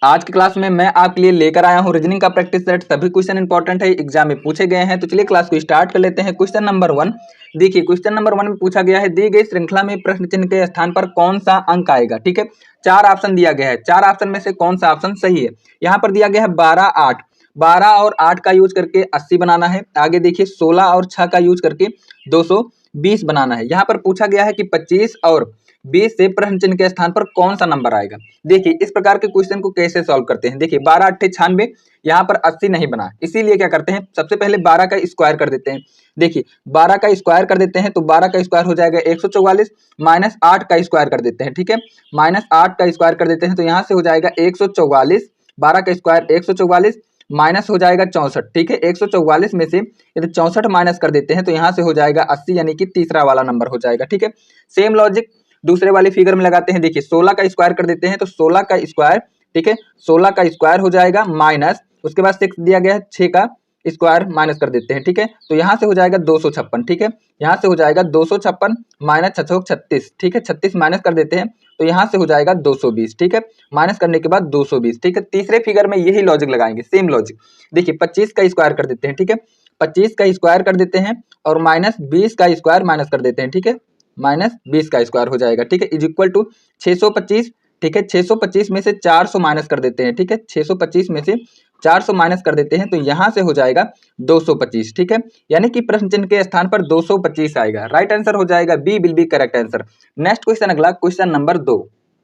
आज की क्लास में मैं आपके लिए लेकर आया हूं रीजनिंग का प्रैक्टिस सेट। सभी क्वेश्चन इंपॉर्टेंट है, एग्जाम में पूछे गए हैं। तो चलिए क्लास को स्टार्ट कर लेते हैं। क्वेश्चन नंबर 1 देखिए, क्वेश्चन नंबर 1 में पूछा गया है दी गई श्रृंखला में प्रश्न चिन्ह के स्थान पर कौन सा अंक आएगा। ठीक है, 4 ऑप्शन दिया गया है, 4 ऑप्शन में से कौन सा ऑप्शन सही है। यहाँ पर दिया गया है 12 8, 12 और 8 का यूज करके 80 बनाना है। आगे देखिए 16 और 6 का यूज करके 220 बनाना है। यहाँ पर पूछा गया है कि 25 और 20 से प्रश्न चिन्ह के स्थान पर कौन सा नंबर आएगा। देखिए इस प्रकार के क्वेश्चन को कैसे सॉल्व करते हैं। देखिए 12 8 96, यहाँ पर 80 नहीं बना, इसीलिए क्या करते हैं, सबसे पहले 12 का स्क्वायर कर देते हैं। देखिए 12 का स्क्वायर कर देते हैं तो 12 का स्क्वायर हो जाएगा 144, माइनस 8 का स्क्वायर कर देते हैं। ठीक है, माइनस 8 का स्क्वायर कर देते हैं तो यहाँ से हो जाएगा 144, 12 का स्क्वायर 144, माइनस हो जाएगा 64। ठीक है, 144 में से यदि 64 माइनस कर देते हैं तो यहाँ से हो जाएगा 80, यानी कि तीसरा वाला नंबर हो जाएगा। ठीक है, सेम लॉजिक दूसरे वाले फिगर में लगाते हैं। देखिए 16 का स्क्वायर कर देते हैं तो 16 का स्क्वायर, ठीक है, 16 का स्क्वायर हो जाएगा माइनस, उसके बाद 6 दिया गया है, 6 का स्क्वायर माइनस कर देते हैं। ठीक है, तो यहाँ से हो जाएगा 256। ठीक है, यहाँ से हो जाएगा 256 माइनस 636। ठीक है, 36 माइनस कर देते हैं तो यहाँ से हो जाएगा 220। ठीक है, माइनस करने के बाद 220। ठीक है, तीसरे फिगर में यही लॉजिक लगाएंगे, सेम लॉजिक। देखिए 25 का स्क्वायर कर देते हैं। ठीक है, 25 का स्क्वायर कर देते हैं और माइनस 20 का स्क्वायर माइनस कर देते हैं। ठीक है, माइनस 20 का स्क्वायर हो जाएगा। ठीक है, इज इक्वल टू 625। ठीक है, 625 में से 400 माइनस कर देते हैं। ठीक है, 625 में से 400 माइनस कर देते हैं तो यहां से हो जाएगा 225। ठीक है, यानी कि प्रश्न चिन्ह के स्थान पर 225 आएगा। राइट आंसर हो जाएगा B will be correct answer. Next question, अगला क्वेश्चन नंबर 2,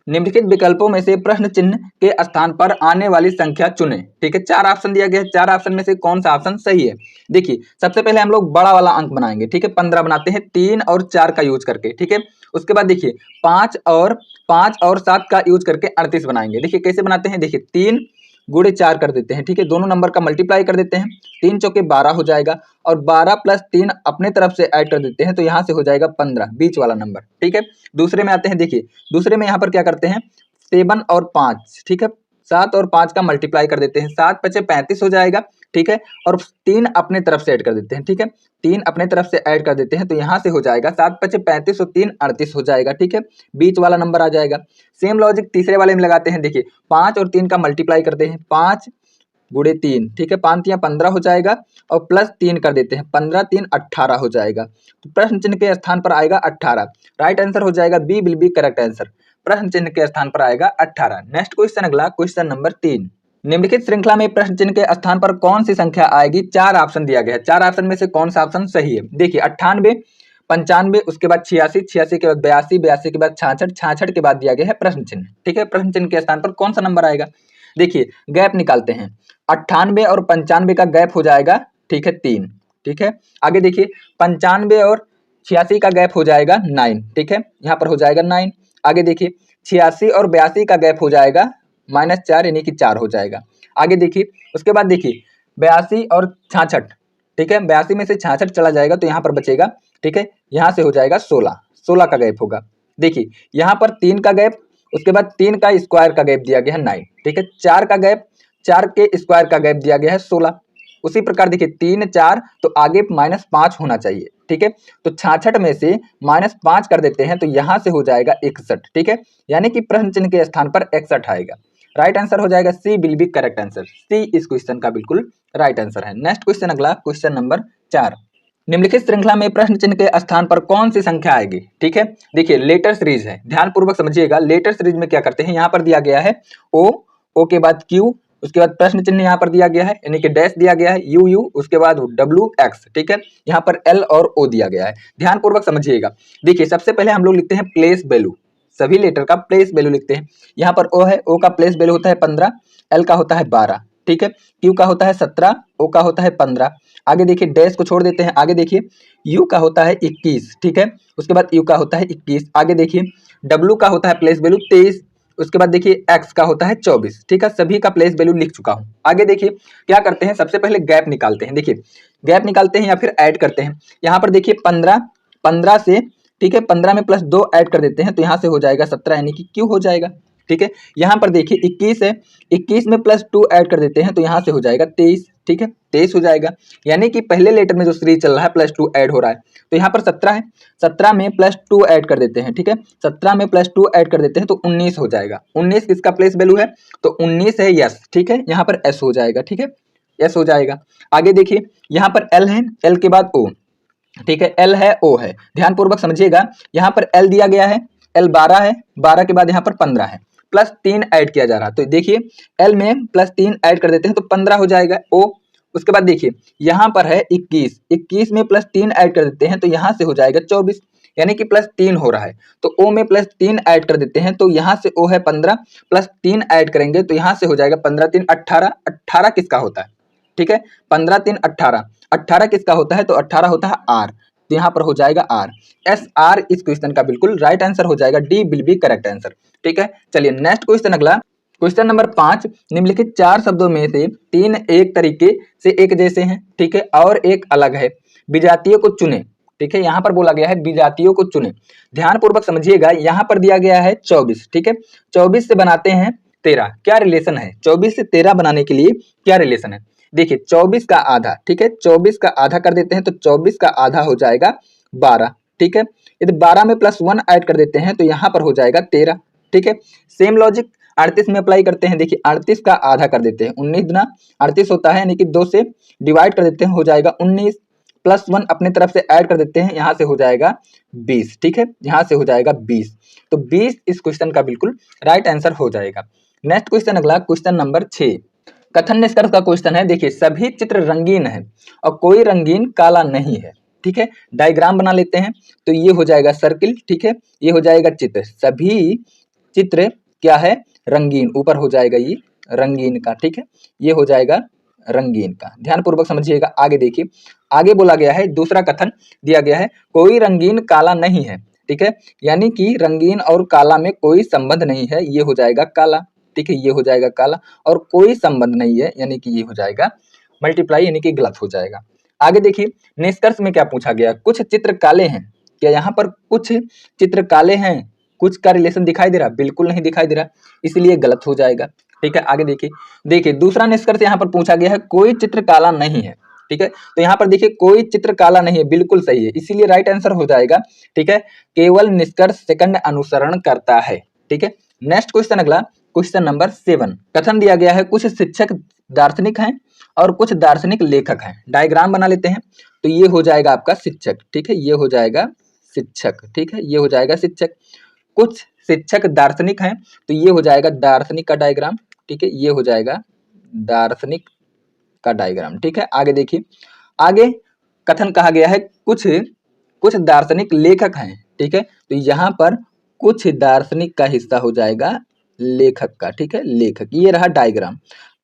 निम्नलिखित विकल्पों में से प्रश्न चिन्ह के स्थान पर आने वाली संख्या चुनें। ठीक है, 4 ऑप्शन दिया गया है, 4 ऑप्शन में से कौन सा ऑप्शन सही है। देखिए सबसे पहले हम लोग बड़ा वाला अंक बनाएंगे। ठीक है, 15 बनाते हैं 3 और 4 का यूज करके। ठीक है, उसके बाद देखिए 5 और 7 का यूज करके 38 बनाएंगे। देखिए कैसे बनाते हैं, देखिए 3 गुणे 4 कर देते हैं। ठीक है, दोनों नंबर का मल्टीप्लाई कर देते हैं, 3 चौके 12 हो जाएगा और 12 प्लस 3 अपने तरफ से ऐड कर देते हैं तो यहाँ से हो जाएगा 15, बीच वाला नंबर। ठीक है, दूसरे में आते हैं। देखिए दूसरे में यहाँ पर क्या करते हैं, 7 और 5, ठीक है, 7 और 5 का मल्टीप्लाई कर देते हैं, 7 पचे 35 हो जाएगा। ठीक है, और 3 अपने तरफ से ऐड कर देते हैं। ठीक है, 3 अपने तरफ से ऐड कर देते हैं तो यहाँ से हो जाएगा 7 पचे 35 और 3 38 हो जाएगा। ठीक है, बीच वाला नंबर आ जाएगा। सेम लॉजिक तीसरे वाले में लगाते हैं। देखिए 5 और 3 का मल्टीप्लाई करते हैं, 5 गुणे 3, ठीक है, 5 या 15 हो जाएगा और प्लस 3 कर देते हैं, 15 3 18 हो जाएगा। तो प्रश्न चिन्ह के स्थान पर आएगा 18। राइट आंसर हो जाएगा B will be correct answer. प्रश्न चिन्ह के स्थान पर आएगा 18। नेक्स्ट क्वेश्चन, अगला क्वेश्चन नंबर 3, निम्नलिखित श्रृंखला में प्रश्न चिन्ह के स्थान पर कौन सी संख्या आएगी। 4 ऑप्शन दिया गया है, 4 ऑप्शन में से कौन सा ऑप्शन सही है। देखिए 98, 95, उसके बाद 86, 86 के बाद 82, 82 के बाद 66, 66 के बाद दिया गया है प्रश्न चिन्ह। ठीक है, प्रश्न चिन्ह के स्थान पर कौन सा नंबर आएगा। देखिए गैप निकालते हैं, 98 और 95 का गैप हो जाएगा, ठीक है, 3। ठीक है, आगे देखिए 95 और 86 का गैप हो जाएगा 9। ठीक है, यहाँ पर हो जाएगा 9। आगे देखिए 86 और 82 का गैप हो जाएगा -4, यानी कि 4 हो जाएगा। आगे देखिए उसके बाद देखिए 82 और 66, ठीक है, 82 में से 66 चला जाएगा तो यहाँ पर बचेगा। ठीक है, यहाँ से हो जाएगा 16, 16 का गैप होगा। देखिए यहाँ पर 3 का गैप, उसके बाद 3 का स्क्वायर का गैप दिया गया है 9। ठीक है, 4 का गैप, 4 के स्क्वायर का गैप दिया गया है 16। उसी प्रकार देखिए 3 4 तो आगे -5 होना चाहिए। ठीक है, तो 66 में से -5 कर देते हैं तो यहाँ से हो जाएगा 61। ठीक है, यानी कि प्रश्न चिन्ह के स्थान पर 61 आएगा। राइट आंसर हो जाएगा सी विल बी करेक्ट आंसर। सी इस क्वेश्चन का बिल्कुल राइट आंसर है। नेक्स्ट क्वेश्चन, अगला क्वेश्चन नंबर 4, निम्नलिखित श्रृंखला में प्रश्न चिन्ह के स्थान पर कौन सी संख्या आएगी। ठीक है, देखिए लेटर सीरीज है, ध्यान पूर्वक समझिएगा। लेटर सीरीज में क्या करते हैं, यहाँ पर दिया गया है ओ के बाद क्यू, उसके बाद प्रश्न चिन्ह यहाँ पर दिया गया है, यानी कि डैश दिया गया है, यू, उसके बाद डब्ल्यू एक्स। ठीक है, यहाँ पर एल और ओ दिया गया है, ध्यान पूर्वक समझिएगा। देखिए सबसे पहले हम लोग लिखते हैं प्लेस वैल्यू, सभी लेटर का प्लेस वैल्यू लिखते हैं। यहाँ पर ओ है, ओ का प्लेस वैल्यू होता है 15, एल का होता है 12, ठीक है, क्यू का होता है 17, ओ का होता है 15। आगे देखिए डैश को छोड़ देते हैं, आगे देखिए यू का होता है 21, ठीक है, उसके बाद यू का होता है 21। आगे देखिए डब्ल्यू का होता है प्लेस वैल्यू 23, उसके बाद देखिए एक्स का होता है 24। ठीक है, सभी का प्लेस वैल्यू लिख चुका हूँ। आगे देखिए क्या करते हैं, सबसे पहले गैप निकालते हैं। देखिए गैप निकालते हैं या फिर ऐड करते हैं। यहाँ पर देखिए 15 से, ठीक है, 15 में प्लस 2 ऐड कर देते हैं तो यहाँ से हो जाएगा 17, यानी कि क्यू हो जाएगा। ठीक है, यहाँ पर देखिए 21 है, 21 में प्लस 2 ऐड कर देते हैं तो यहाँ से हो जाएगा 23। ठीक है 23 हो जाएगा। यानी कि पहले लेटर में जो सीरीज चल रहा है +2 ऐड हो रहा है, तो यहाँ पर 17 है, 17 में +2 ऐड कर देते हैं, ठीक है 17 में +2 ऐड कर देते हैं तो 19 हो जाएगा। 19 किसका प्लेस वैल्यू है, तो 19 है यस, ठीक है यहाँ पर एस हो जाएगा, ठीक है एस हो जाएगा। आगे देखिए यहाँ पर एल है, एल के बाद ओ, ठीक है एल है ओ है, ध्यानपूर्वक समझिएगा। यहाँ पर एल दिया गया है, एल 12 है, 12 के बाद यहाँ पर 15 है, +3 ऐड किया जा रहा है, तो देखिए एल में +3 ऐड कर देते हैं तो 15 हो जाएगा ओ। उसके बाद देखिए यहाँ पर है 21, 21 में +3 ऐड कर देते हैं तो यहाँ से हो जाएगा 24, यानी कि +3 हो रहा है, तो ओ में +3 ऐड कर देते हैं तो यहाँ से ओ है 15, +3 ऐड करेंगे तो यहाँ से हो जाएगा 15 3 18, 18 किसका होता है, ठीक है 15 3 18, 18 किसका होता है, तो 18 होता है आर, तो यहाँ पर हो जाएगा आर, एस आर इस क्वेश्चन का बिल्कुल राइट आंसर हो जाएगा, D will be correct answer, ठीक है। चलिए नेक्स्ट क्वेश्चन अगला, क्वेश्चन नंबर 5, निम्नलिखित 4 शब्दों में से 3 एक तरीके से एक जैसे हैं, ठीक है और एक अलग है, विजातियों को चुने, ठीक है यहाँ पर बोला गया है विजातियों को चुने। ध्यान पूर्वक समझिएगा, यहाँ पर दिया गया है 24, ठीक है 24 से बनाते हैं 13, क्या रिलेशन है, 24 से 13 बनाने के लिए क्या रिलेशन है, देखिए 24 का आधा, ठीक है 24 का आधा कर देते हैं तो 24 का आधा हो जाएगा 12, ठीक है यदि 12 में +1 ऐड कर देते हैं तो यहाँ पर हो जाएगा 13, ठीक है। सेम लॉजिक 38 में अप्लाई करते हैं, देखिए 38 का आधा कर देते हैं, 19 गुना 38 होता है, यानी कि 2 से डिवाइड कर देते हैं हो जाएगा 19, +1 अपने तरफ से ऐड कर देते हैं, यहाँ से हो जाएगा 20, ठीक है यहाँ से हो जाएगा 20, तो 20 इस क्वेश्चन का बिल्कुल राइट आंसर हो जाएगा। नेक्स्ट क्वेश्चन अगला, क्वेश्चन नंबर 6, कथन निष्कर्ष का क्वेश्चन है। देखिए सभी चित्र रंगीन है और कोई रंगीन काला नहीं है, ठीक है डायग्राम बना लेते हैं, तो ये हो जाएगा सर्किल, ठीक है ये हो जाएगा चित्र, सभी चित्र क्या है रंगीन, ऊपर हो जाएगा ये रंगीन का, ठीक है ये हो जाएगा रंगीन का, ध्यान पूर्वक समझिएगा। आगे देखिए, आगे बोला गया है, दूसरा कथन दिया गया है, कोई रंगीन काला नहीं है, ठीक है यानी कि रंगीन और काला में कोई संबंध नहीं है, ये हो जाएगा काला, ठीक है ये हो जाएगा काला, और कोई संबंध नहीं है यानी कि ये हो जाएगा मल्टीप्लाई, यानी कि गलत हो जाएगा। आगे देखिए निष्कर्ष में क्या पूछा गया, कुछ चित्र काले हैं, क्या यहाँ पर कुछ चित्र काले हैं, कुछ का रिलेशन दिखाई दे रहा, बिल्कुल नहीं दिखाई दे रहा, इसलिए गलत हो जाएगा, ठीक है। आगे देखिए, देखिए दूसरा निष्कर्ष यहाँ पर पूछा गया है, कोई चित्र काला नहीं है, ठीक है तो यहाँ पर देखिए कोई चित्र काला नहीं है, बिल्कुल सही है, इसीलिए राइट आंसर हो जाएगा, ठीक है केवल निष्कर्ष सेकंड अनुसरण करता है, ठीक है। नेक्स्ट क्वेश्चन अगला, क्वेश्चन नंबर 7, कथन दिया गया है, कुछ शिक्षक दार्शनिक हैं और कुछ दार्शनिक लेखक हैं, डायग्राम बना लेते हैं, तो ये हो जाएगा आपका शिक्षक, ठीक है ये हो जाएगा शिक्षक, ठीक है ये हो जाएगा शिक्षक, कुछ शिक्षक दार्शनिक हैं तो ये हो जाएगा दार्शनिक का डायग्राम, ठीक है ये हो जाएगा दार्शनिक का डायग्राम, ठीक है। आगे देखिए, आगे कथन कहा गया है, कुछ कुछ दार्शनिक लेखक हैं, ठीक है तो यहाँ पर कुछ दार्शनिक का हिस्सा हो जाएगा लेखक का, ठीक है लेखक, ये रहा डायग्राम।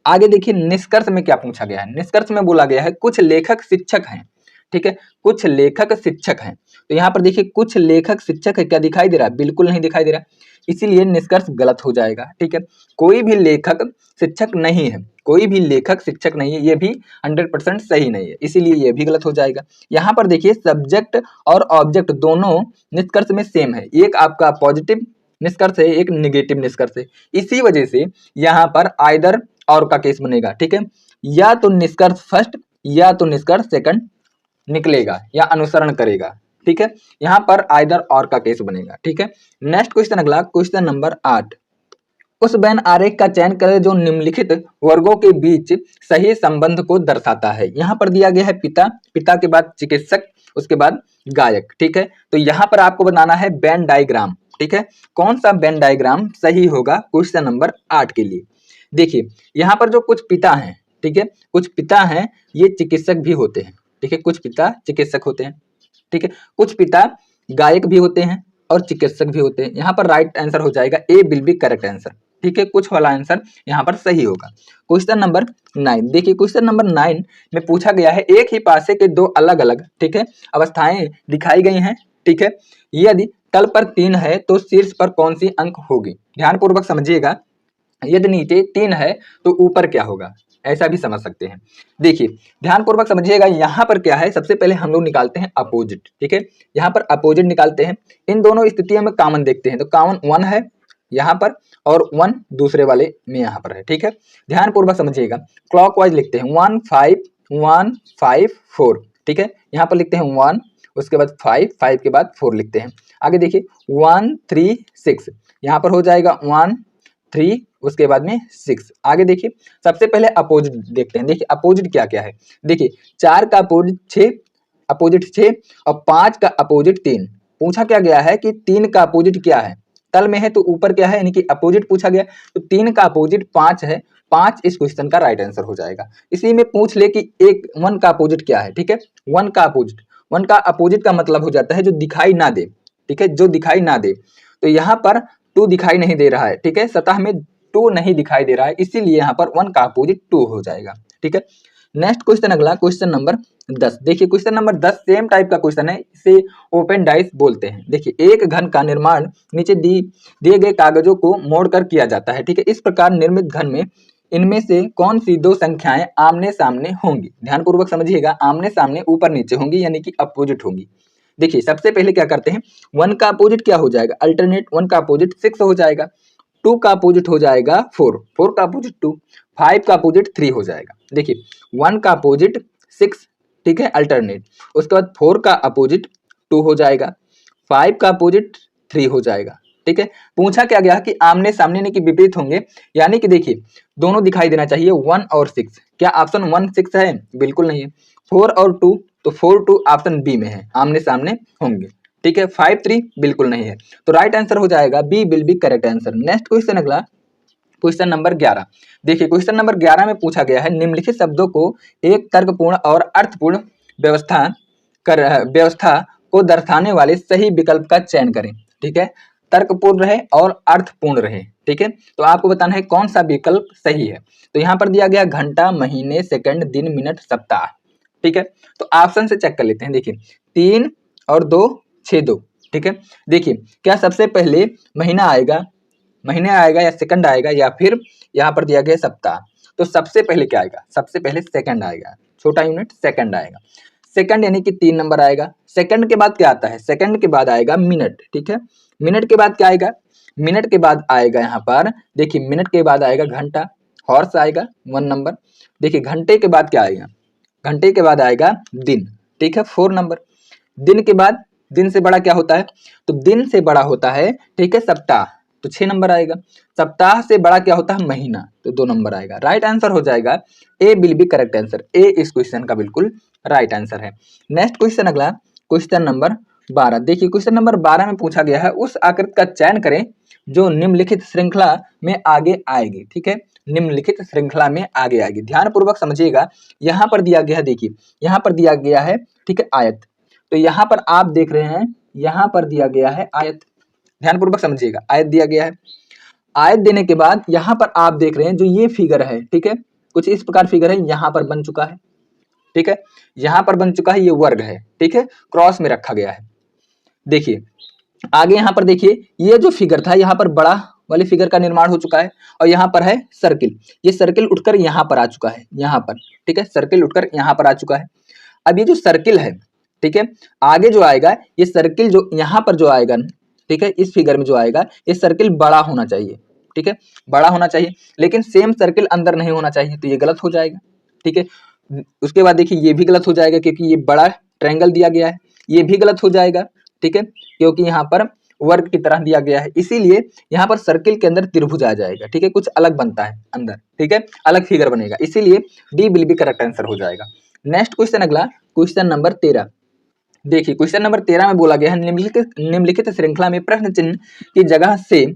आगे देखिए निष्कर्ष में क्या पूछा गया है, निष्कर्ष में बोला गया है कुछ लेखक शिक्षक हैं, ठीक है कुछ लेखक शिक्षक हैं, तो यहाँ पर देखिए कुछ लेखक शिक्षक है, क्या दिखाई दे रहा है, बिल्कुल नहीं दिखाई दे रहा, इसीलिए निष्कर्ष गलत हो जाएगा, ठीक है। कोई भी लेखक शिक्षक नहीं है, कोई भी लेखक शिक्षक नहीं है, ये भी 100% सही नहीं है, इसीलिए ये भी गलत हो जाएगा। यहाँ पर देखिए सब्जेक्ट और ऑब्जेक्ट दोनों निष्कर्ष में सेम है, एक आपका पॉजिटिव निष्कर्ष है, एक निगेटिव निष्कर्ष है, इसी वजह से यहाँ पर आइदर और का केस बनेगा, ठीक है या तो निष्कर्ष फर्स्ट या तो निष्कर्ष सेकंड निकलेगा या अनुसरण करेगा, ठीक है यहाँ पर आइदर और का केस बनेगा, ठीक है। नेक्स्ट क्वेश्चन अगला, क्वेश्चन नंबर 8, उस वेन आरेख का चयन करें जो निम्नलिखित वर्गों के बीच सही संबंध को दर्शाता है। यहाँ पर दिया गया है पिता, पिता के बाद चिकित्सक, उसके बाद गायक, ठीक है तो यहाँ पर आपको बनाना है वेन डायग्राम, ठीक है कौन सा वेन डायग्राम सही होगा क्वेश्चन नंबर 8 के लिए। देखिए यहाँ पर जो कुछ पिता हैं, ठीक है कुछ पिता हैं ये चिकित्सक भी होते हैं, ठीक है कुछ पिता चिकित्सक होते हैं, ठीक है कुछ पिता गायक भी होते हैं और चिकित्सक भी होते हैं, यहाँ पर राइट आंसर हो जाएगा ए विल बी करेक्ट आंसर, ठीक है कुछ वाला आंसर यहाँ पर सही होगा। क्वेश्चन नंबर 9, देखिए क्वेश्चन नंबर 9 में पूछा गया है, एक ही पासे के दो अलग अलग, ठीक है अवस्थाएं दिखाई गई हैं, ठीक है यदि तल पर 3 है तो शीर्ष पर कौन सी अंक होगी। ध्यान पूर्वक समझिएगा, यदि नीचे 3 है तो ऊपर क्या होगा, ऐसा भी समझ सकते हैं। देखिए ध्यान पूर्वक समझिएगा, यहाँ पर क्या है, सबसे पहले हम लोग निकालते हैं अपोजिट, ठीक है यहाँ पर अपोजिट निकालते हैं, इन दोनों स्थितियों में कॉमन देखते हैं, तो कॉमन 1 है, यहाँ पर और 1 दूसरे वाले में यहाँ पर है। ठीक है, ध्यान पूर्वक समझिएगा। क्लॉकवाइज लिखते हैं 1 5 1 5 4। ठीक है, यहाँ पर लिखते हैं 1, उसके बाद 5, 5 के बाद 4 लिखते हैं। आगे देखिए 1 3 6, यहाँ पर हो जाएगा 1 3, उसके बाद में 6। आगे देखिए सबसे पहले अपोजिट देखते हैं। देखिए अपोजिट क्या क्या है। देखिए 4 का अपोजिट 6, अपोजिट 6 और 5 का अपोजिट 3। पूछा क्या गया है कि 3 का अपोजिट क्या है, तल में है तो ऊपर क्या है, यानी कि अपोजिट पूछा गया। तो 3 का अपोजिट 5 है, 5 इस क्वेश्चन का राइट आंसर हो जाएगा। इसी में पूछ ले कि 1 का अपोजिट क्या है। ठीक है, 1 का अपोजिट, 1 का अपोजिट का मतलब हो जाता है जो दिखाई ना दे। ठीक है, जो दिखाई ना दे। तो यहाँ पर 2 दिखाई नहीं दे रहा है। ठीक है, सतह में 2 नहीं दिखाई दे रहा है, इसीलिए यहाँ पर 1 का अपोजिट 2 हो जाएगा। ठीक है, नेक्स्ट क्वेश्चन, अगला क्वेश्चन नंबर 10। देखिए क्वेश्चन नंबर 10 सेम टाइप का क्वेश्चन है, इसे ओपन डाइस बोलते हैं। देखिए एक घन का निर्माण नीचे दिए गए कागजों को मोड़कर किया जाता है। ठीक है, इस प्रकार निर्मित घन में इनमें से कौन सी 2 संख्याएं आमने सामने होंगी। ध्यान पूर्वक समझिएगा, आमने सामने ऊपर नीचे होंगी, यानी कि अपोजिट होंगी। देखिए सबसे पहले क्या करते हैं, 1 का अपोजिट क्या हो जाएगा, अल्टरनेट 1 का अपोजिट 6 हो जाएगा, 2 का अपोजिट हो जाएगा 4, 4 का अपोजिट 2, 5 का अपोजिट 3 हो जाएगा। देखिए 1 का अपोजिट 6, ठीक है, अल्टरनेट। उसके बाद 4 का अपोजिट 2 हो जाएगा, 5 का अपोजिट 3 हो जाएगा। ठीक है, पूछा क्या गया कि आमने सामने यानी कि विपरीत होंगे, यानी कि देखिए दोनों दिखाई देना चाहिए 1 और 6। क्या ऑप्शन 1 6 है, बिल्कुल नहीं है। 4 और 2, तो 4 2 ऑप्शन बी में है, आमने सामने होंगे। ठीक है, 5 3 बिल्कुल नहीं है, तो राइट आंसर हो जाएगा B will be correct answer. Next question, अगला क्वेश्चन नंबर 11। देखिए क्वेश्चन नंबर 11 में पूछा गया है निम्नलिखित शब्दों को एक तर्कपूर्ण और अर्थपूर्ण व्यवस्था को दर्शाने वाले सही विकल्प का चयन करें। ठीक है, तर्कपूर्ण रहे और अर्थपूर्ण रहे। ठीक है, तो आपको बताना है कौन सा विकल्प सही है। तो यहाँ पर दिया गया घंटा, महीने, सेकंड, दिन, मिनट, सप्ताह। ठीक है, तो ऑप्शन से चेक कर लेते हैं। देखिए 3 और 2 6 2। ठीक है, देखिए क्या सबसे पहले महीना आएगा, महीने आएगा या सेकंड आएगा, या फिर यहाँ पर दिया गया सप्ताह। तो सबसे पहले क्या आएगा, सबसे पहले सेकंड आएगा, छोटा यूनिट सेकंड आएगा। सेकंड यानी कि 3 नंबर आएगा। सेकंड के बाद क्या आता है, सेकंड के बाद आएगा मिनट। ठीक है, मिनट के बाद क्या आएगा, मिनट के बाद आएगा यहाँ पर देखिए, मिनट के बाद आएगा घंटा, हॉर्स आएगा 1 नंबर। देखिए घंटे के बाद क्या आएगा, घंटे के बाद आएगा दिन। ठीक है, 4 नंबर। दिन के बाद, दिन से बड़ा क्या होता है, तो दिन से बड़ा होता है, ठीक है, सप्ताह, तो 6 नंबर आएगा। सप्ताह से बड़ा क्या होता है, महीना, तो 2 नंबर आएगा। राइट आंसर हो जाएगा ए विल बी करेक्ट आंसर। ए इस क्वेश्चन का बिल्कुल राइट आंसर है। नेक्स्ट क्वेश्चन, अगला क्वेश्चन नंबर 12। देखिए क्वेश्चन नंबर 12 में पूछा गया है उस आकृति का चयन करें जो निम्नलिखित श्रृंखला में आगे आएगी। ठीक है, निम्नलिखित श्रृंखला में आगे आएगी। ध्यान पूर्वक समझिएगा, यहाँ पर दिया गया है, देखिए यहाँ पर दिया गया है, ठीक है, आयत। तो यहाँ पर आप देख रहे हैं, यहाँ पर दिया गया है आयत। ध्यान पूर्वक समझिएगा, आयत दिया गया है। आयत देने के बाद यहाँ पर आप देख रहे हैं जो ये फिगर है, ठीक है, कुछ इस प्रकार फिगर है, यहाँ पर बन चुका है। ठीक है, यहाँ पर बन चुका है, ये वर्ग है। ठीक है, क्रॉस में रखा गया है। देखिए आगे यहाँ पर देखिए, ये जो फिगर था यहाँ पर बड़ा वाली फिगर का निर्माण हो चुका है, और यहाँ पर है सर्किल। ये सर्किल उठकर यहाँ पर आ चुका है, यहाँ पर। ठीक है, सर्किल उठकर यहाँ पर आ चुका है। अब ये जो सर्किल है, ठीक है, आगे जो आएगा ये सर्किल जो यहाँ पर जो आएगा, ठीक है, इस फिगर में जो आएगा ये सर्किल बड़ा होना चाहिए। ठीक है, बड़ा होना चाहिए, लेकिन सेम सर्किल अंदर नहीं होना चाहिए, तो ये गलत हो जाएगा। ठीक है, उसके बाद देखिए ये भी गलत हो जाएगा क्योंकि ये बड़ा ट्रायंगल दिया गया है, ये भी गलत हो जाएगा। ठीक है, क्योंकि यहाँ पर वर्ग की तरह दिया गया है, इसीलिए यहाँ पर सर्किल के अंदर त्रिभुज आ जाएगा। ठीक है, कुछ अलग बनता है अंदर, ठीक है, अलग फिगर बनेगा, इसीलिए D will be correct answer हो जाएगा। नेक्स्ट क्वेश्चन, अगला क्वेश्चन नंबर 13। देखिए क्वेश्चन नंबर 13 में बोला गया है निम्नलिखित श्रृंखला में प्रश्न चिन्ह की जगह से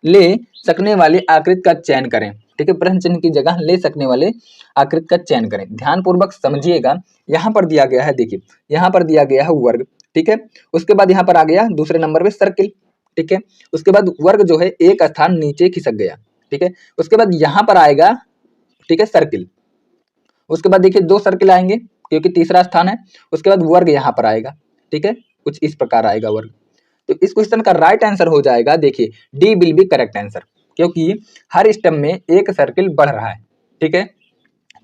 ले सकने वाले आकृति का चयन करें। ठीक है, प्रश्न चिन्ह की जगह ले सकने वाले आकृति का चयन करें। ध्यान पूर्वक समझिएगा, यहाँ पर दिया गया है, देखिए यहाँ पर दिया गया है वर्ग। ठीक है, उसके बाद यहाँ पर आ गया दूसरे नंबर पे सर्किल। ठीक है, उसके बाद वर्ग जो है एक स्थान नीचे खिसक गया। ठीक है, उसके बाद यहाँ पर आएगा, ठीक है, सर्किल। उसके बाद देखिए 2 सर्किल आएंगे क्योंकि तीसरा स्थान है। उसके बाद वर्ग यहाँ पर आएगा। ठीक है, कुछ इस प्रकार आएगा वर्ग। तो इस क्वेश्चन का राइट आंसर हो जाएगा, देखिए D will be correct answer, क्योंकि हर स्टेप में एक सर्किल बढ़ रहा है। ठीक है,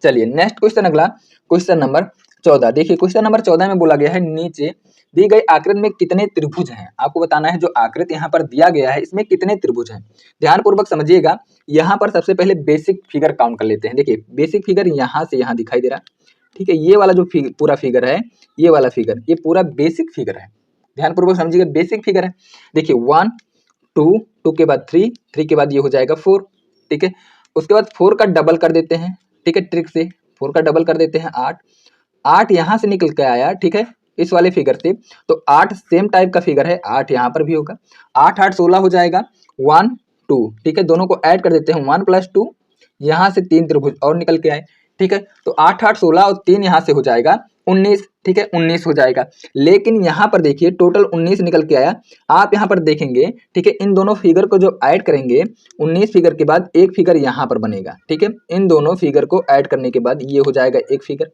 चलिए नेक्स्ट क्वेश्चन, अगला क्वेश्चन नंबर 14। देखिए क्वेश्चन नंबर 14 में बोला गया है नीचे दी गई आकृति में कितने त्रिभुज हैं, आपको बताना है। जो आकृति यहाँ पर दिया गया है इसमें कितने त्रिभुज हैं, ध्यानपूर्वक समझिएगा। यहाँ पर सबसे पहले बेसिक फिगर काउंट कर लेते हैं। देखिए बेसिक फिगर यहाँ से यहाँ दिखाई दे रहा है, ठीक है। ये वाला जो पूरा फिगर है, ये वाला फिगर, ये पूरा बेसिक फिगर है, ध्यानपूर्वक समझिएगा, बेसिक फिगर है। देखिए 1 2 2 के बाद 3 3 के बाद ये हो जाएगा 4, ठीक है। उसके बाद 4 का डबल कर देते हैं, ठीक है, ट्रिक से 4 का डबल कर देते हैं 8 8 यहाँ से निकल के आया, ठीक है, इस वाले फिगर से। तो 8 सेम टाइप का फिगर है, 8 यहाँ पर भी होगा। 8 8 16 हो जाएगा, 1 2, ठीक है। दोनों को ऐड कर देते हैं, 1 + 2, यहाँ से 3 त्रिभुज और निकल के आए, ठीक है। तो 8 8 16 और 3 यहाँ से हो जाएगा 19, ठीक है, 19 हो जाएगा। लेकिन यहाँ पर देखिए टोटल 19 निकल के आया। आप यहाँ पर देखेंगे, ठीक है, इन दोनों फिगर को जो ऐड करेंगे, 19 फिगर के बाद एक फिगर यहाँ पर बनेगा, ठीक है। इन दोनों फिगर को ऐड करने के बाद ये हो जाएगा एक फिगर।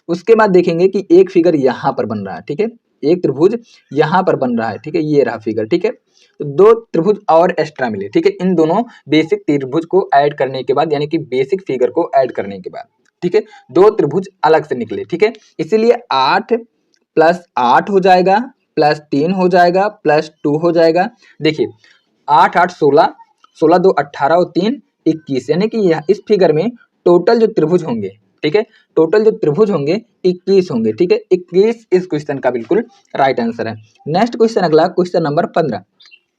उसके बाद देखेंगे कि एक फिगर यहाँ पर बन रहा है, ठीक है, एक त्रिभुज यहाँ पर बन रहा है, ठीक है, ये रहा फिगर, ठीक है। तो 2 त्रिभुज और एक्स्ट्रा मिले, ठीक है, इन दोनों बेसिक त्रिभुज को ऐड करने के बाद, यानी कि बेसिक फिगर को ऐड करने के बाद, ठीक है, 2 त्रिभुज अलग से निकले, ठीक है। इसीलिए 8 + 8 हो जाएगा, +3 हो जाएगा, +2 हो जाएगा। देखिए 8 8 16, 16 2 18 और 3 21, यानी कि इस फिगर में टोटल जो त्रिभुज होंगे, ठीक है, टोटल जो त्रिभुज होंगे 21 होंगे, ठीक है। 21 इस क्वेश्चन का बिल्कुल राइट आंसर है। नेक्स्ट क्वेश्चन, अगला क्वेश्चन नंबर 15।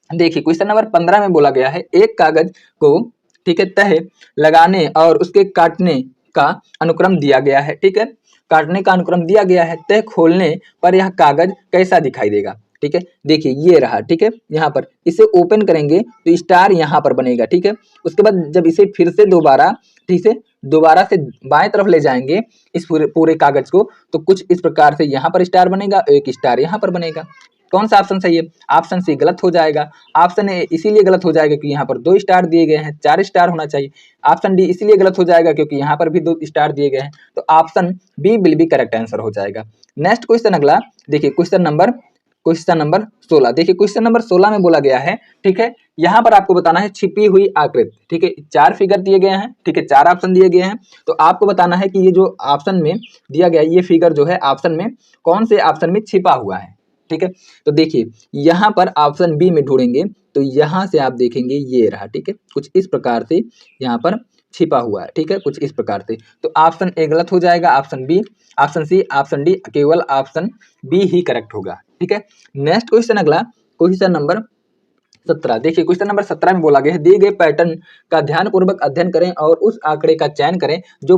देखिए क्वेश्चन नंबर 15 में बोला गया है, एक कागज को, ठीक है, तह लगाने और उसके काटने का अनुक्रम दिया गया है, ठीक है, काटने का अनुक्रम दिया गया है। तह खोलने पर यह कागज कैसा दिखाई देगा, ठीक है। देखिए ये रहा, ठीक है, यहाँ पर इसे ओपन करेंगे तो स्टार यहाँ पर बनेगा, ठीक है। उसके बाद जब इसे फिर से दोबारा, ठीक है, दोबारा से बाएं तरफ ले जाएंगे इस पूरे कागज को, तो कुछ इस प्रकार से यहाँ पर स्टार बनेगा, एक स्टार यहाँ पर बनेगा। कौन सा ऑप्शन सही है? ऑप्शन सी गलत हो जाएगा। ऑप्शन ए इसीलिए गलत हो जाएगा कि यहाँ पर 2 स्टार दिए गए हैं, 4 स्टार होना चाहिए। ऑप्शन डी इसीलिए गलत हो जाएगा क्योंकि यहाँ पर भी 2 स्टार दिए गए हैं। तो option B will be correct answer हो जाएगा। नेक्स्ट क्वेश्चन अगला, देखिए क्वेश्चन नंबर 16। देखिए क्वेश्चन नंबर 16 में बोला गया है, ठीक है, यहाँ पर आपको बताना है छिपी हुई आकृति, ठीक है। 4 फिगर दिए गए हैं, ठीक है, 4 ऑप्शन दिए गए हैं। तो आपको बताना है कि ये जो ऑप्शन में दिया गया ये फिगर जो है ऑप्शन में कौन से ऑप्शन में छिपा हुआ है, ठीक है। तो देखिए यहाँ पर ऑप्शन बी में ढूंढेंगे तो यहाँ से आप देखेंगे ये रहा, ठीक है, कुछ इस प्रकार से यहाँ पर छिपा हुआ है, ठीक है, कुछ इस प्रकार से। तो ऑप्शन ए गलत हो जाएगा, option B, option C, option D, केवल ऑप्शन बी ही करेक्ट होगा, ठीक है। नेक्स्ट क्वेश्चन अगला, क्वेश्चन नंबर 17। देखिए क्वेश्चन नंबर 17 में बोला गया है, दिए गए पैटर्न का ध्यानपूर्वक अध्ययन करें और उस आंकड़े का चयन करें जो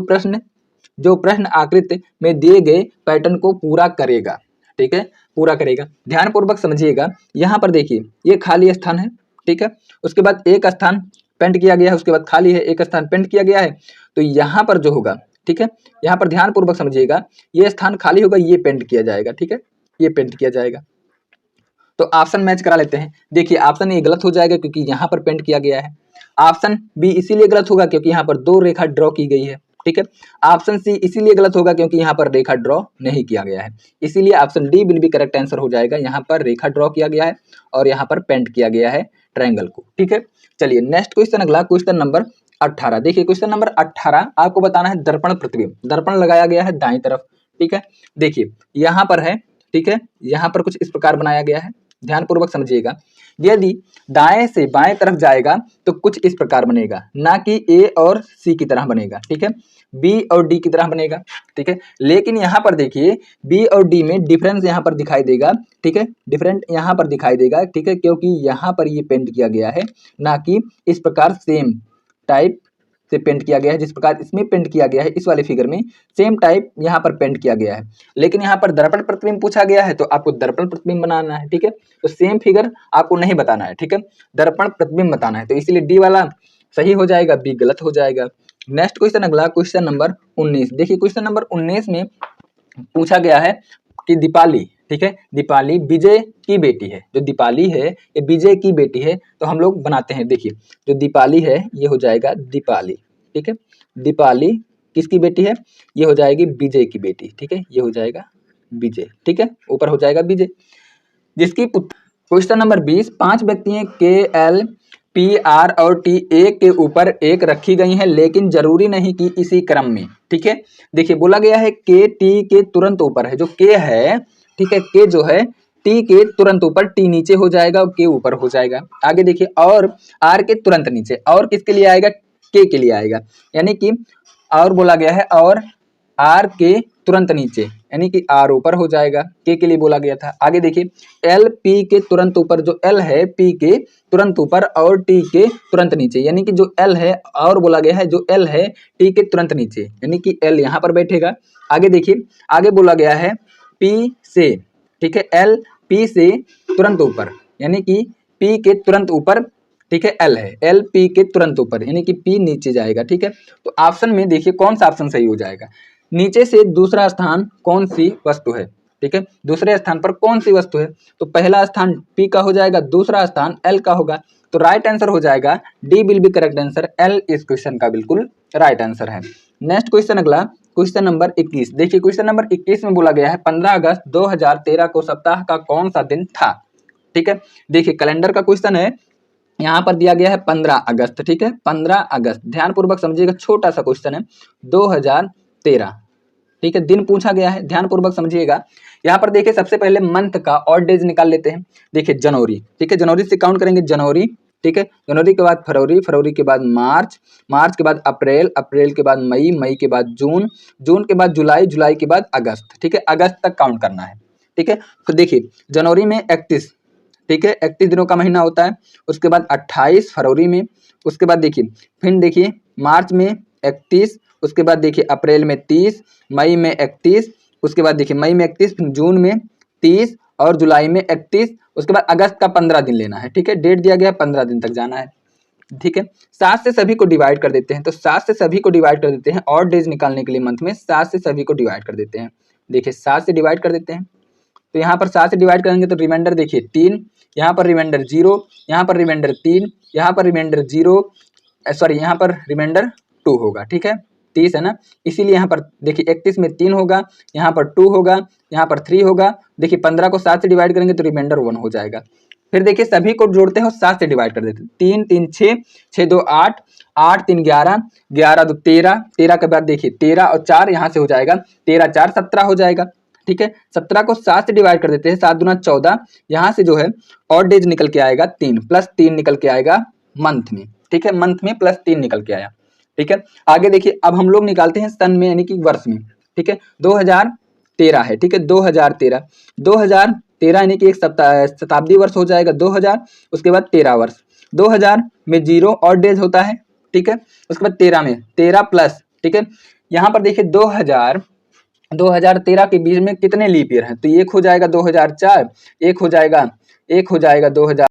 प्रश्न आकृति में दिए गए पैटर्न को पूरा करेगा, ठीक है, पूरा करेगा। ध्यानपूर्वक समझिएगा। यहाँ पर देखिए ये खाली स्थान है, ठीक है, उसके बाद एक स्थान पेंट किया गया है, उसके बाद खाली है, एक स्थान पेंट किया गया है। तो यहाँ पर जो होगा, ठीक है, यहाँ पर ध्यानपूर्वक समझिएगा, ये स्थान खाली होगा, ये पेंट किया जाएगा, ठीक है, ये पेंट किया जाएगा। तो ऑप्शन मैच करा लेते हैं। देखिए ऑप्शन ए गलत हो जाएगा क्योंकि यहाँ पर पेंट किया गया है। ऑप्शन बी इसीलिए गलत होगा क्योंकि यहाँ पर 2 रेखा ड्रॉ की गई है, ठीक है। ऑप्शन सी इसीलिए गलत होगा क्योंकि यहाँ पर रेखा ड्रॉ नहीं किया गया है। इसीलिए option D will be correct answer हो जाएगा। यहाँ पर रेखा ड्रॉ किया गया है और यहाँ पर पेंट किया गया है ट्रायंगल को, ठीक है। चलिए नेक्स्ट क्वेश्चन अगला, क्वेश्चन नंबर 18। देखिए क्वेश्चन नंबर 18 आपको बताना है दर्पण प्रतिबिंब। दर्पण लगाया गया है दाएं तरफ, ठीक है। देखिए यहाँ पर है, ठीक है, यहाँ पर कुछ इस प्रकार बनाया गया है, ध्यानपूर्वक समझिएगा। यदि दाएं से बाएं तरफ जाएगा तो कुछ इस प्रकार बनेगा, ना कि ए और सी की तरह बनेगा, ठीक है, बी और डी की तरह बनेगा, ठीक है। लेकिन यहाँ पर देखिए बी और डी में डिफरेंस यहाँ पर दिखाई देगा, ठीक है, डिफरेंट यहाँ पर दिखाई देगा, ठीक है, क्योंकि यहाँ पर ये पेंट किया गया है, ना कि इस प्रकार सेम टाइप से पेंट किया गया है जिस प्रकार इसमें पेंट किया गया है। इस वाले फिगर में सेम टाइप यहाँ पर पेंट किया गया है, लेकिन यहाँ पर दर्पण प्रतिबिंब पूछा गया है तो आपको दर्पण प्रतिबिंब बनाना है, ठीक है। तो सेम फिगर आपको नहीं बताना है, ठीक है, दर्पण प्रतिबिंब बताना है। तो इसीलिए डी वाला सही हो जाएगा, बी गलत हो जाएगा। नेक्स्ट क्वेश्चन अगला, क्वेश्चन नंबर 19। देखिए क्वेश्चन नंबर 19 में पूछा गया है कि दीपाली, ठीक है, दीपाली विजय की बेटी है। जो दीपाली है ये विजय की बेटी है, तो हम लोग बनाते हैं। देखिए जो दीपाली है ये हो जाएगा दीपाली, ठीक है, दीपाली किसकी बेटी है? ये हो जाएगी विजय की बेटी, ठीक है, ये हो जाएगा विजय, ठीक है, ऊपर हो जाएगा विजय। जिसकी क्वेश्चन नंबर 20, 5 व्यक्तियां के एल पी आर और टी एक के ऊपर एक रखी गई हैं, लेकिन जरूरी नहीं कि इसी क्रम में, ठीक है। देखिए बोला गया है के टी के तुरंत ऊपर है, जो के है, ठीक है, के जो है टी के तुरंत ऊपर, टी नीचे हो जाएगा और के ऊपर हो जाएगा। आगे देखिए, और आर के तुरंत नीचे, और किसके लिए आएगा, के लिए आएगा, यानी कि और बोला गया है और आर के तुरंत नीचे, यानी कि आर ऊपर हो जाएगा, के लिए बोला गया था। आगे देखिए, एल पी के तुरंत ऊपर, जो एल है पी के तुरंत ऊपर और टी के तुरंत नीचे, यानी कि जो एल है और बोला गया है जो एल है टी के तुरंत नीचे, यानी कि एल यहाँ पर बैठेगा। आगे देखिए, आगे बोला गया है पी से, ठीक है, एल पी से तुरंत ऊपर, यानी कि पी के तुरंत ऊपर, ठीक है, एल है, एल पी के तुरंत ऊपर, यानी कि पी नीचे जाएगा, ठीक है। तो ऑप्शन में देखिए कौन सा ऑप्शन सही हो जाएगा, नीचे से दूसरा स्थान कौन सी वस्तु है, ठीक है, दूसरे स्थान पर कौन सी वस्तु है, तो पहला स्थान पी का हो जाएगा, दूसरा स्थान एल का होगा, तो राइट आंसर हो जाएगा D will be correct answer, L इस क्वेश्चन का बिल्कुल राइट आंसर है। नेक्स्ट क्वेश्चन, अगला क्वेश्चन नंबर 21। देखिए क्वेश्चन नंबर 21 में बोला गया है 15 अगस्त 2013 को सप्ताह का कौन सा दिन था, ठीक है। देखिए कैलेंडर का क्वेश्चन है, यहाँ पर दिया गया है 15 अगस्त, ठीक है, 15 अगस्त, ध्यान पूर्वक समझिएगा, छोटा सा क्वेश्चन है, 2013, ठीक है, दिन पूछा गया है, ध्यान पूर्वक समझिएगा। यहाँ पर देखिए सबसे पहले मंथ का और डेज निकाल लेते हैं। देखिए जनवरी, ठीक है, जनवरी से काउंट करेंगे जनवरी, ठीक है, जनवरी के बाद फरवरी, फरवरी के बाद मार्च, मार्च के बाद अप्रैल, अप्रैल के बाद मई, मई के बाद जून, जून के बाद जुलाई, जुलाई के बाद अगस्त, ठीक है, अगस्त तक काउंट करना है, ठीक है। तो देखिए जनवरी में 31, ठीक है, 31 दिनों का महीना होता है, उसके बाद 28 फरवरी में, उसके बाद देखिए फिर देखिए मार्च में 31, उसके बाद देखिए अप्रैल में 30, मई में 31, उसके बाद देखिए मई में 31, फिर जून में 30 और जुलाई में 31, उसके बाद अगस्त का 15 दिन लेना है, ठीक है, डेट दिया गया है 15 दिन तक जाना है, ठीक है। 7 से सभी को डिवाइड कर देते हैं, तो 7 से सभी को डिवाइड कर देते हैं, और डेज निकालने के लिए मंथ में 7 से सभी को डिवाइड कर देते हैं। देखिए 7 से डिवाइड कर देते हैं, तो यहाँ पर 7 से डिवाइड करेंगे तो रिमाइंडर देखिए 3, यहाँ पर रिमाइंडर 0, यहाँ पर रिमाइंडर 3, यहाँ पर रिमाइंडर 0, सॉरी यहाँ पर रिमाइंडर 2 होगा, ठीक है, 30 है ना, इसीलिए यहाँ पर देखिए 31 में 3 होगा, यहाँ पर 2 होगा, यहाँ पर 3 होगा। देखिए 15 को 7 से डिवाइड करेंगे तो रिमाइंडर 1 हो जाएगा। फिर देखिए सभी को जोड़ते हैं 7 से डिवाइड कर देते हैं, 3 3 6, 6 2 8, 8 3 11, 11 2 13, 13 के बाद देखिए 13 और 4 यहाँ से हो जाएगा, 13 4 17 हो जाएगा, ठीक है। 17 को 7 से डिवाइड कर देते हैं, 7 दूना 14, यहाँ से जो है और डेज निकल के आएगा 3, प्लस 3 निकल के आएगा मंथ में, ठीक है, मंथ में प्लस 3 निकल के आया, ठीक है। आगे देखिए अब हम लोग निकालते हैं सन में, यानी कि वर्ष में, ठीक है, 2013 है, ठीक है, 2013, 2013 यानी कि एक शताब्दी वर्ष हो जाएगा 2000, उसके बाद 13 वर्ष, 2000 में 0 और डेज होता है, ठीक है, उसके बाद 13 में 13 प्लस, ठीक है, यहाँ पर देखिए 2013 के बीच में कितने लीप ईयर हैं, तो एक हो जाएगा 2004, एक हो जाएगा 2000